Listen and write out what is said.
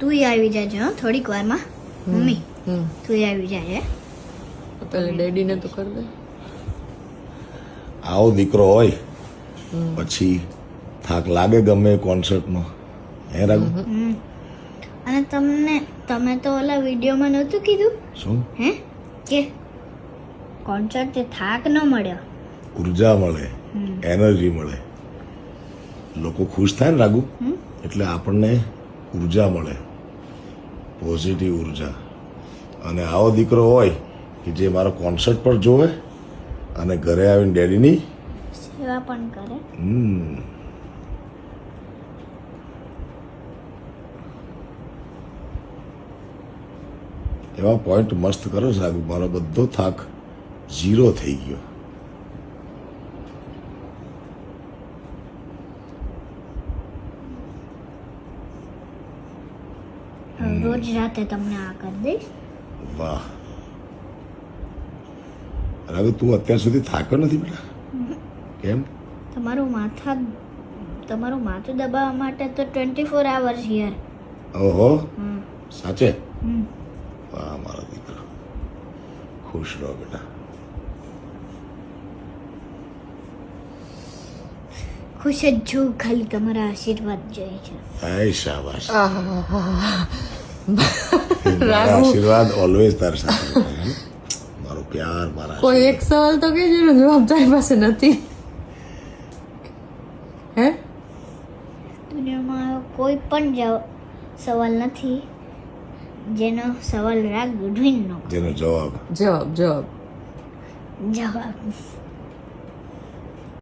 તું આવી જાજે હો થોડીક વારમાં. મમ્મી તું આવી જાજે. પેલા ડેડીને તો કર દે. આવો દીકરો હોય પછી થાક લાગે ગમે કોન્સર્ટમાં, હે રાઘુ? અને તમે તો ઓલા વિડીયોમાં નહોતું કીધું શું? હે કે કોન્સર્ટ થાક ન મળ્યો, ઉર્જા મળે, એનર્જી મળે, લોકો ખુશ થાય ને રાઘુ, એટલે આપણને ઉર્જા મળે, પોઝિટિવ ઉર્જા. અને આવો દીકરો હોય કે જે મારો કોન્સર્ટ પર જોવે અને ઘરે આવીને ડેડીની સેવા પણ કરે. એવા પોઈન્ટ મસ્ત કરો છો રાઘુ, મારો બધો થાક ઝીરો થઈ ગયો. રોજ રાતે તમને આ કરી દઈશ. વાહ રાઘુ, તું અત્યાર સુધી થાક્યો નથી બેટા? કેમ? તમારું માથું દબાવવા માટે તો 24 hours હિયર. ઓહો, સાચે? વાહ મારો દીકરો, ખુશ રહો બેટા. ખુશ જ છું, ખાલી તમારા આશીર્વાદ જોઈએ છે. હાય શાબાશ. મારા આશીર્વાદ ઓલવેઝ તાર સાથે બેટા, હે? મારો પ્યાર, મારા કોઈ એક સવાલ તો કહેજો ને, જવાબ તારી પાસે નથી. હે દુનિયામાં કોઈ પણ સવાલ નથી જેનો સવાલ રાગ ગઢવીનો જેનો જવાબ જવાબ જવાબ